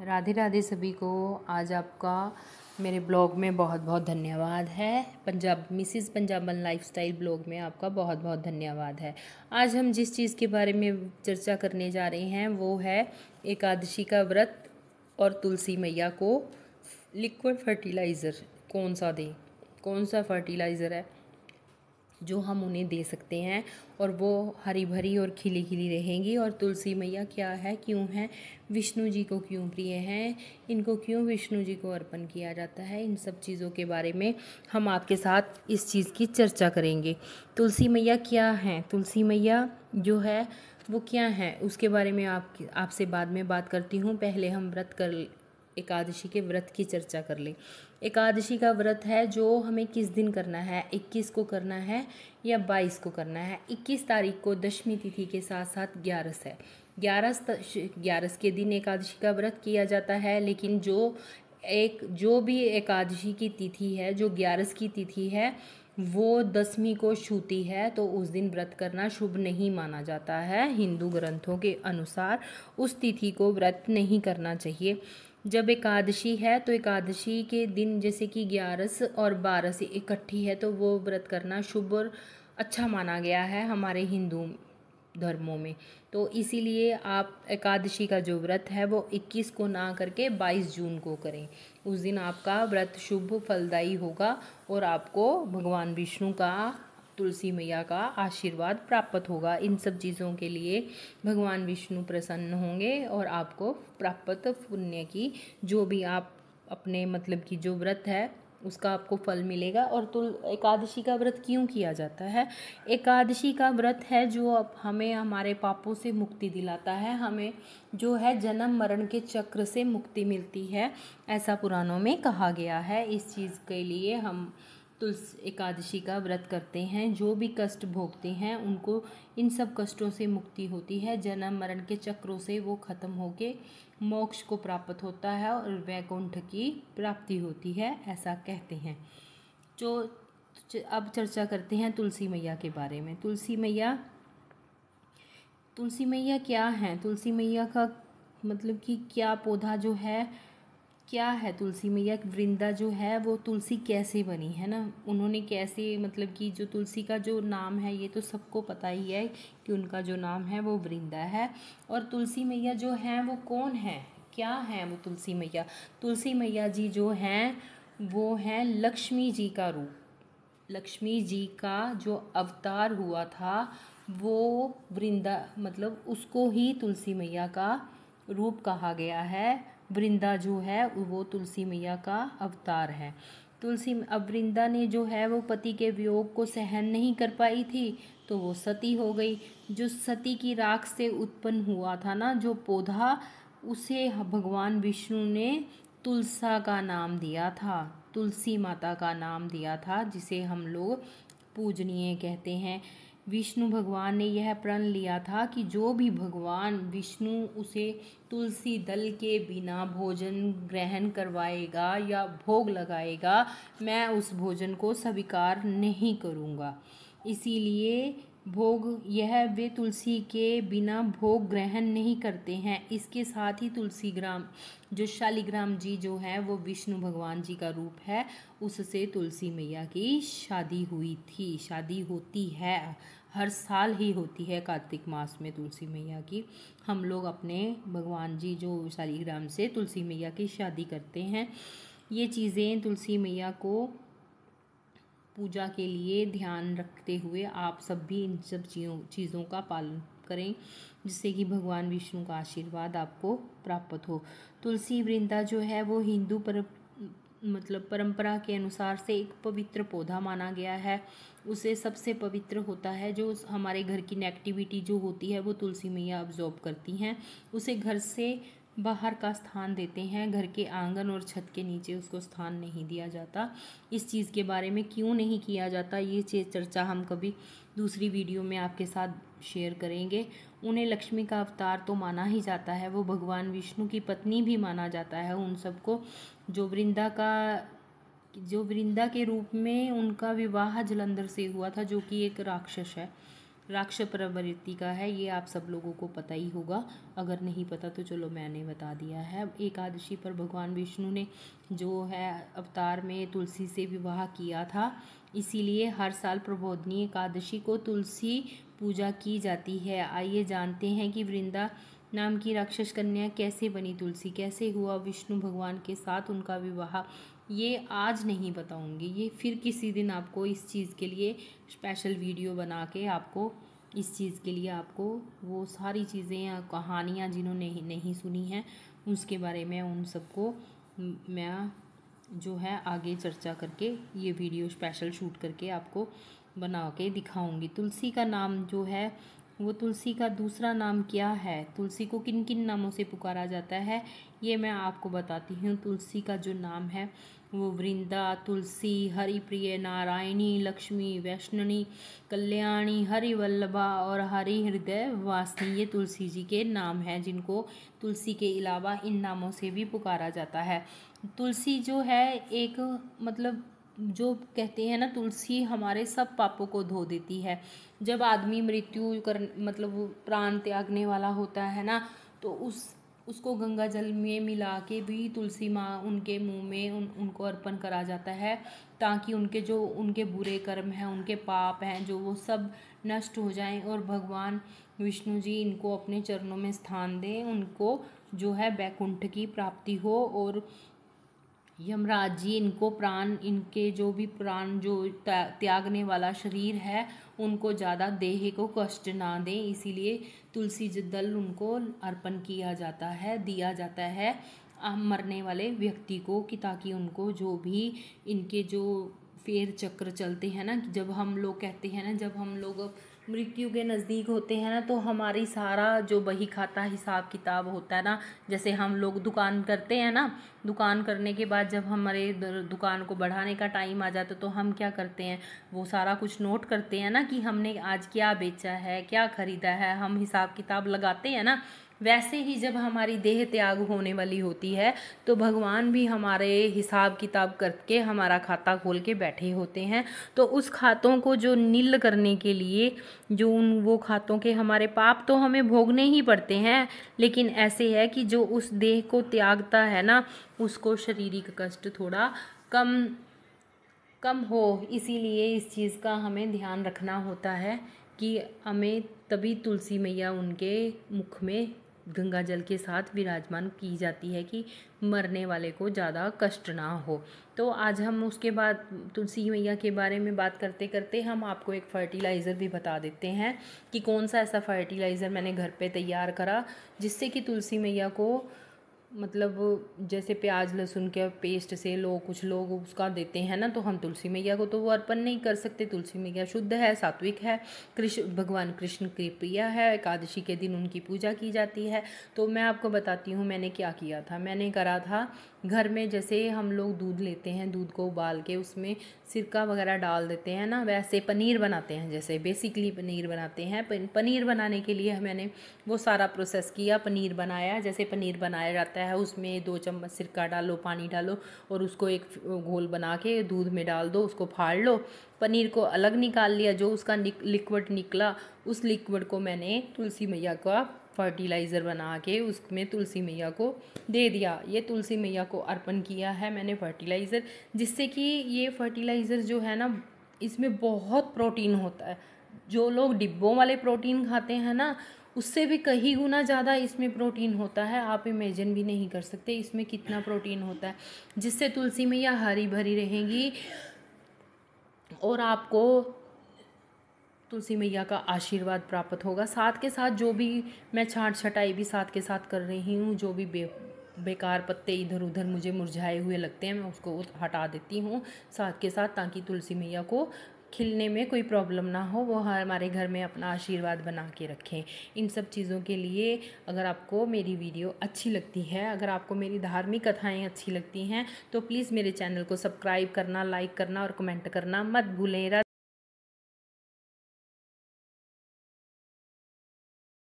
राधे राधे सभी को। आज आपका मेरे ब्लॉग में बहुत बहुत धन्यवाद है। मिसिज़ पंजाबन लाइफस्टाइल ब्लॉग में आपका बहुत बहुत धन्यवाद है। आज हम जिस चीज़ के बारे में चर्चा करने जा रहे हैं वो है एकादशी का व्रत और तुलसी मैया को लिक्विड फर्टिलाइज़र कौन सा दें, कौन सा फर्टिलाइज़र है जो हम उन्हें दे सकते हैं और वो हरी भरी और खिली खिली रहेंगी। और तुलसी मैया क्या है, क्यों है, विष्णु जी को क्यों प्रिय हैं, इनको क्यों विष्णु जी को अर्पण किया जाता है, इन सब चीज़ों के बारे में हम आपके साथ इस चीज़ की चर्चा करेंगे। तुलसी मैया क्या हैं, तुलसी मैया जो है वो क्या है, उसके बारे में आपसे बाद में बात करती हूँ। पहले हम एकादशी के व्रत की चर्चा कर लें। एकादशी का व्रत है जो हमें किस दिन करना है, 21 को करना है या 22 को करना है। 21 तारीख को दशमी तिथि के साथ साथ 11 है। 11 के दिन एकादशी का व्रत किया जाता है। लेकिन जो भी एकादशी की तिथि है, जो 11 की तिथि है, वो दशमी को छूती है, तो उस दिन व्रत करना शुभ नहीं माना जाता है। हिंदू ग्रंथों के अनुसार उस तिथि को व्रत नहीं करना चाहिए। जब एकादशी है तो एकादशी के दिन जैसे कि 11 और 12 इकट्ठी है तो वो व्रत करना शुभ और अच्छा माना गया है हमारे हिंदू धर्मों में। तो इसीलिए आप एकादशी का जो व्रत है वो 21 को ना करके 22 जून को करें। उस दिन आपका व्रत शुभ फलदायी होगा और आपको भगवान विष्णु का, तुलसी मैया का आशीर्वाद प्राप्त होगा। इन सब चीज़ों के लिए भगवान विष्णु प्रसन्न होंगे और आपको प्राप्त पुण्य की जो भी आप अपने की जो व्रत है उसका आपको फल मिलेगा। और एकादशी का व्रत क्यों किया जाता है? एकादशी का व्रत है जो अब हमें हमारे पापों से मुक्ति दिलाता है, हमें जो है जन्म मरण के चक्र से मुक्ति मिलती है, ऐसा पुराणों में कहा गया है। इस चीज़ के लिए हम तुलसी एकादशी का व्रत करते हैं। जो भी कष्ट भोगते हैं उनको इन सब कष्टों से मुक्ति होती है, जन्म मरण के चक्रों से वो खत्म होके मोक्ष को प्राप्त होता है और वैकुंठ की प्राप्ति होती है, ऐसा कहते हैं। जो अब चर्चा करते हैं तुलसी मैया के बारे में। तुलसी मैया क्या है? तुलसी मैया का कि क्या पौधा जो है, क्या है तुलसी मैया? वृंदा जो है वो तुलसी कैसे बनी है ना, उन्होंने कैसे कि जो तुलसी का जो नाम है ये तो सबको पता ही है कि उनका जो नाम है वो वृंदा है। और तुलसी मैया जो है वो कौन है, क्या है वो तुलसी मैया? तुलसी मैया जी जो हैं वो हैं लक्ष्मी जी का रूप। लक्ष्मी जी का जो अवतार हुआ था वो वृंदा उसको ही तुलसी मैया का रूप कहा गया है। वृंदा जो है वो तुलसी मैया का अवतार है। अब वृंदा ने जो है वो पति के वियोग को सहन नहीं कर पाई थी तो वो सती हो गई। जो सती की राख से उत्पन्न हुआ था ना जो पौधा, उसे भगवान विष्णु ने तुलसा का नाम दिया था, तुलसी माता का नाम दिया था, जिसे हम लोग पूजनीय कहते हैं। विष्णु भगवान ने यह प्रण लिया था कि जो भी भगवान विष्णु उसे तुलसी दल के बिना भोजन ग्रहण करवाएगा या भोग लगाएगा, मैं उस भोजन को स्वीकार नहीं करूँगा। इसीलिए वे तुलसी के बिना भोग ग्रहण नहीं करते हैं। इसके साथ ही जो शालिग्राम जी जो है वो विष्णु भगवान जी का रूप है, उससे तुलसी मैया की शादी हुई थी, शादी होती है, हर साल ही होती है कार्तिक मास में तुलसी मैया की। हम लोग अपने भगवान जी जो शालिग्राम से तुलसी मैया की शादी करते हैं। ये चीज़ें तुलसी मैया को पूजा के लिए ध्यान रखते हुए आप सब भी इन सब चीज़ों का पालन करें, जिससे कि भगवान विष्णु का आशीर्वाद आपको प्राप्त हो। तुलसी वृंदा जो है वो हिंदू परंपरा के अनुसार से एक पवित्र पौधा माना गया है। उसे सबसे पवित्र होता है, जो हमारे घर की नेगेटिविटी जो होती है वो तुलसी मैया अब्जॉर्ब करती हैं। उसे घर से बाहर का स्थान देते हैं, घर के आंगन और छत के नीचे उसको स्थान नहीं दिया जाता। इस चीज़ के बारे में क्यों नहीं किया जाता, ये चर्चा हम कभी दूसरी वीडियो में आपके साथ शेयर करेंगे। उन्हें लक्ष्मी का अवतार तो माना ही जाता है, वो भगवान विष्णु की पत्नी भी माना जाता है उन सबको। जो वृंदा के रूप में उनका विवाह जलंधर से हुआ था, जो कि एक राक्षस है। राक्ष प्रवृत्ति का है, ये आप सब लोगों को पता ही होगा। अगर नहीं पता तो चलो मैंने बता दिया है। एकादशी पर भगवान विष्णु ने जो है अवतार में तुलसी से विवाह किया था, इसीलिए हर साल प्रबोधिनी एकादशी को तुलसी पूजा की जाती है। आइए जानते हैं कि वृंदा नाम की राक्षस कन्या कैसे बनी, तुलसी कैसे हुआ विष्णु भगवान के साथ उनका विवाह। ये आज नहीं बताऊंगी, ये फिर किसी दिन आपको इस चीज़ के लिए स्पेशल वीडियो बना के आपको इस चीज़ के लिए आपको वो सारी चीज़ें या कहानियाँ जिन्होंने नहीं सुनी हैं उसके बारे में उन सबको मैं जो है आगे चर्चा करके ये वीडियो स्पेशल शूट करके आपको बना के दिखाऊंगी। तुलसी का नाम जो है वो तुलसी का दूसरा नाम क्या है, तुलसी को किन किन नामों से पुकारा जाता है, ये मैं आपको बताती हूँ। तुलसी का जो नाम है वो वृंदा, तुलसी, हरिप्रिय, नारायणी, लक्ष्मी, वैष्णवी, कल्याणी, हरिवल्लभा और हरि हृदय वासिनी, ये तुलसी जी के नाम हैं जिनको तुलसी के अलावा इन नामों से भी पुकारा जाता है। तुलसी जो है एक मतलब जो कहते हैं ना, तुलसी हमारे सब पापों को धो देती है। जब आदमी मृत्यु कर मतलब प्राण त्यागने वाला होता है ना, तो उसको गंगा जल में मिला के भी तुलसी माँ उनके मुंह में उनको अर्पण करा जाता है, ताकि उनके बुरे कर्म हैं, उनके पाप हैं जो वो सब नष्ट हो जाएं और भगवान विष्णु जी इनको अपने चरणों में स्थान दें, उनको जो है वैकुंठ की प्राप्ति हो और यमराज जी इनको प्राण, इनके जो भी प्राण जो त्यागने वाला शरीर है उनको ज़्यादा देह को कष्ट ना दें, इसीलिए तुलसी दल उनको अर्पण किया जाता है, दिया जाता है मरने वाले व्यक्ति को, कि ताकि उनको जो भी इनके जो फेर चक्र चलते हैं ना, जब हम लोग कहते हैं ना, जब हम लोग मृत्यु के नज़दीक होते हैं ना, तो हमारी सारा जो बही खाता हिसाब किताब होता है ना, जैसे हम लोग दुकान करते हैं ना, दुकान करने के बाद जब हमारे दुकान को बढ़ाने का टाइम आ जाता तो हम क्या करते हैं, वो सारा कुछ नोट करते हैं ना कि हमने आज क्या बेचा है, क्या खरीदा है, हम हिसाब किताब लगाते हैं ना। वैसे ही जब हमारी देह त्याग होने वाली होती है तो भगवान भी हमारे हिसाब किताब करके हमारा खाता खोल के बैठे होते हैं। तो उस खातों को जो नील करने के लिए जो वो खातों के हमारे पाप तो हमें भोगने ही पड़ते हैं, लेकिन ऐसे है कि जो उस देह को त्यागता है ना, उसको शारीरिक कष्ट थोड़ा कम हो, इसीलिए इस चीज़ का हमें ध्यान रखना होता है कि हमें तभी तुलसी मैया उनके मुख में गंगा जल के साथ विराजमान की जाती है कि मरने वाले को ज़्यादा कष्ट ना हो। तो आज हम उसके बाद तुलसी मैया के बारे में बात करते करते हम आपको एक फर्टिलाइज़र भी बता देते हैं कि कौन सा ऐसा फर्टिलाइज़र मैंने घर पे तैयार करा जिससे कि तुलसी मैया को मतलब जैसे प्याज लहसुन के पेस्ट से कुछ लोग उसका देते हैं ना, तो हम तुलसी मैया को तो वो अर्पण नहीं कर सकते। तुलसी मैया शुद्ध है, सात्विक है, भगवान कृष्ण की प्रिया है, एकादशी के दिन उनकी पूजा की जाती है। तो मैं आपको बताती हूँ मैंने क्या किया था। मैंने करा था घर में, जैसे हम लोग दूध लेते हैं, दूध को उबाल के उसमें सिरका वगैरह डाल देते हैं ना, वैसे पनीर बनाते हैं, जैसे बेसिकली पनीर बनाते हैं। पनीर बनाने के लिए मैंने वो सारा प्रोसेस किया, पनीर बनाया जैसे पनीर बनाया जाता है। उसमें 2 चम्मच सिरका डालो, पानी डालो और उसको एक घोल बना के दूध में डाल दो, उसको फाड़ लो, पनीर को अलग निकाल लिया। जो उसका लिक्विड निकला, उस लिक्विड को मैंने तुलसी मैया का फर्टिलाइज़र बना के उसमें तुलसी मैया को दे दिया। ये तुलसी मैया को अर्पण किया है मैंने फर्टिलाइज़र, जिससे कि ये फर्टिलाइज़र जो है ना, इसमें बहुत प्रोटीन होता है। जो लोग डिब्बों वाले प्रोटीन खाते हैं ना, उससे भी कई गुना ज़्यादा इसमें प्रोटीन होता है। आप इमेजिन भी नहीं कर सकते इसमें कितना प्रोटीन होता है, जिससे तुलसी मैया हरी भरी रहेंगी और आपको तुलसी मैया का आशीर्वाद प्राप्त होगा। साथ के साथ जो भी मैं छांट छटाई भी साथ के साथ कर रही हूँ, जो भी बेकार पत्ते इधर उधर मुझे मुरझाए हुए लगते हैं, मैं उसको हटा देती हूँ साथ के साथ, ताकि तुलसी मैया को खिलने में कोई प्रॉब्लम ना हो, वो हमारे घर में अपना आशीर्वाद बना के रखें। इन सब चीज़ों के लिए अगर आपको मेरी वीडियो अच्छी लगती है, अगर आपको मेरी धार्मिक कथाएं अच्छी लगती हैं, तो प्लीज़ मेरे चैनल को सब्सक्राइब करना, लाइक करना और कमेंट करना मत भूलें।